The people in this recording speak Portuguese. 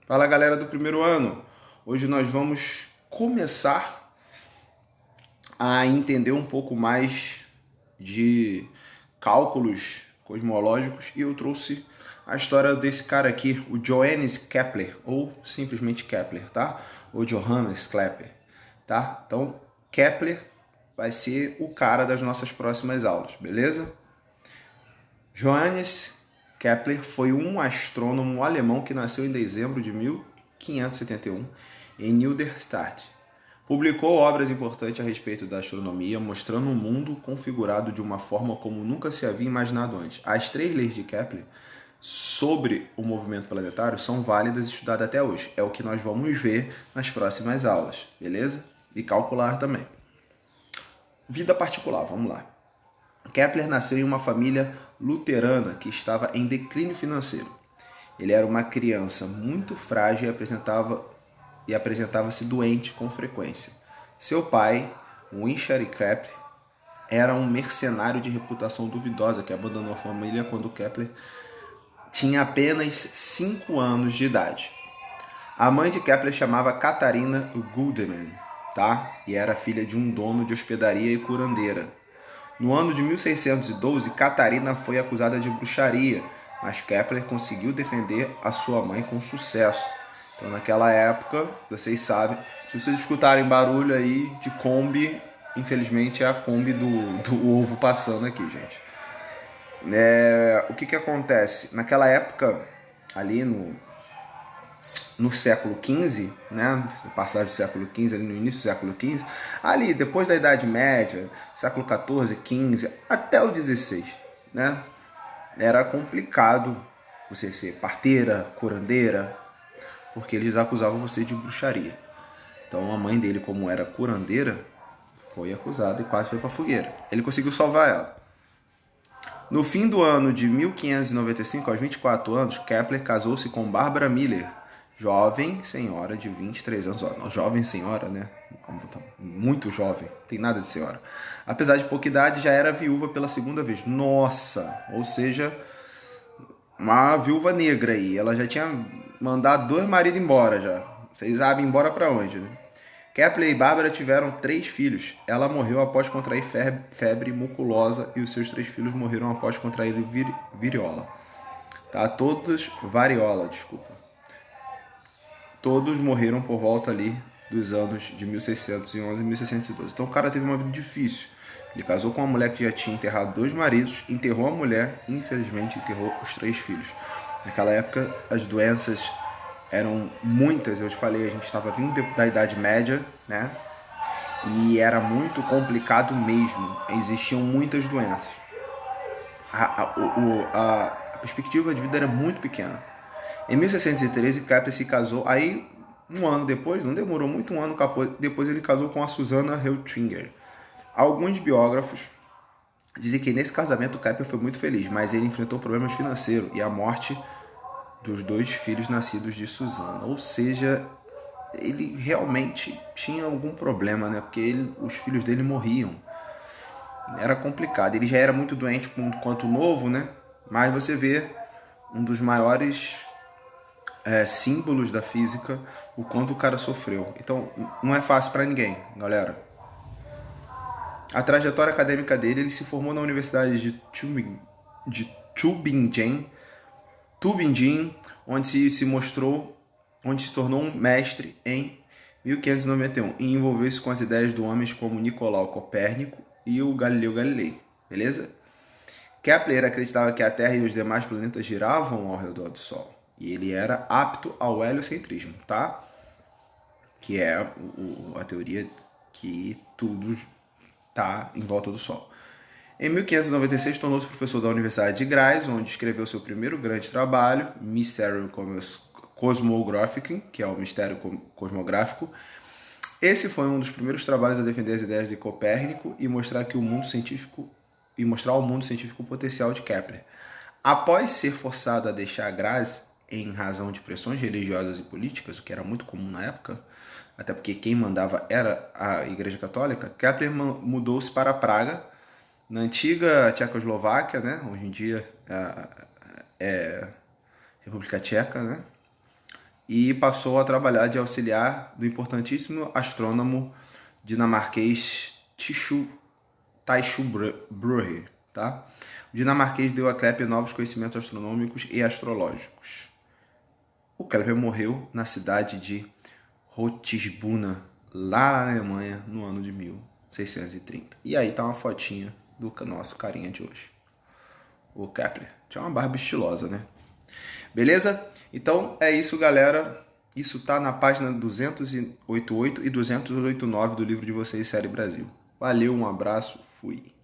Fala galera do primeiro ano, hoje nós vamos começar a entender um pouco mais de cálculos cosmológicos e eu trouxe a história desse cara aqui, o Johannes Kepler, ou simplesmente Kepler, tá? Ou Johannes Kepler, tá? Então, Kepler vai ser o cara das nossas próximas aulas, beleza? Johannes Kepler foi um astrônomo alemão que nasceu em dezembro de 1571 em Niederstadt. Publicou obras importantes a respeito da astronomia, mostrando um mundo configurado de uma forma como nunca se havia imaginado antes. As 3 leis de Kepler sobre o movimento planetário são válidas e estudadas até hoje. É o que nós vamos ver nas próximas aulas, beleza? E calcular também. Vida particular, vamos lá. Kepler nasceu em uma família luterana que estava em declínio financeiro. Ele era uma criança muito frágil e apresentava-se doente com frequência. Seu pai, Winchard Kepler, era um mercenário de reputação duvidosa que abandonou a família quando Kepler tinha apenas 5 anos de idade. A mãe de Kepler chamava Catarina Gudemann, tá? E era filha de um dono de hospedaria e curandeira. No ano de 1612, Catarina foi acusada de bruxaria, mas Kepler conseguiu defender a sua mãe com sucesso. Então, naquela época, vocês sabem, se vocês escutarem barulho aí de Kombi, infelizmente é a Kombi do ovo passando aqui, gente. O que acontece? Naquela época, ali no século XV, né, passagem do século XV, ali no início do século XV, ali depois da Idade Média, século XIV, XV, até o XVI, né, era complicado você ser parteira, curandeira, porque eles acusavam você de bruxaria. Então a mãe dele, como era curandeira, foi acusada e quase foi para a fogueira. Ele conseguiu salvar ela. No fim do ano de 1595, aos 24 anos, Kepler casou-se com Barbara Miller, jovem senhora de 23 anos. Jovem senhora, né? Muito jovem, não tem nada de senhora. Apesar de pouca idade, já era viúva pela segunda vez. Nossa! Ou seja, uma viúva negra aí. Ela já tinha mandado 2 maridos embora já. Vocês sabem embora para onde, né? Kepler e Bárbara tiveram 3 filhos. Ela morreu após contrair febre muculosa e os seus 3 filhos morreram após contrair variola. Tá? Variola, desculpa. Todos morreram por volta ali dos anos de 1611 e 1612. Então o cara teve uma vida difícil. Ele casou com uma mulher que já tinha enterrado 2 maridos, enterrou a mulher e infelizmente enterrou os 3 filhos. Naquela época as doenças eram muitas, eu te falei, a gente estava vindo da Idade Média, né? E era muito complicado mesmo, existiam muitas doenças. A perspectiva de vida era muito pequena. Em 1613, Kepler se casou, aí um ano depois, não demorou muito, um ano depois ele casou com a Susana Heltringer. Alguns biógrafos dizem que nesse casamento Kepler foi muito feliz, mas ele enfrentou problemas financeiros e a morte dos 2 filhos nascidos de Susana. Ou seja, ele realmente tinha algum problema, né? Porque os filhos dele morriam. Era complicado. Ele já era muito doente quanto novo, né? Mas você vê um dos maiores símbolos da física, o quanto o cara sofreu. Então, não é fácil para ninguém, galera. A trajetória acadêmica dele, ele se formou na Universidade de Tübingen, onde se tornou um mestre em 1591 e envolveu-se com as ideias de homens como Nicolau Copérnico e o Galileu Galilei, beleza? Kepler acreditava que a Terra e os demais planetas giravam ao redor do Sol e ele era apto ao heliocentrismo, tá? Que é a teoria que tudo está em volta do Sol. Em 1596, tornou-se professor da Universidade de Graz, onde escreveu seu primeiro grande trabalho, Mysterium Cosmographicae, que é o mistério cosmográfico. Esse foi um dos primeiros trabalhos a defender as ideias de Copérnico e mostrar ao mundo científico o potencial de Kepler. Após ser forçado a deixar Graz em razão de pressões religiosas e políticas, o que era muito comum na época, até porque quem mandava era a Igreja Católica, Kepler mudou-se para Praga, na antiga Tchecoslováquia, né? Hoje em dia é República Tcheca, né? e passou a trabalhar de auxiliar do importantíssimo astrônomo dinamarquês Tycho Brahe, tá? O dinamarquês deu a Kepler novos conhecimentos astronômicos e astrológicos. O Kepler morreu na cidade de Ratisbona, lá na Alemanha, no ano de 1630. E aí tá uma fotinha do nosso carinha de hoje, o Kepler. Tinha uma barba estilosa, né? Beleza? Então é isso, galera. Isso tá na página 288 e 289 do livro de vocês, Série Brasil. Valeu, um abraço, fui.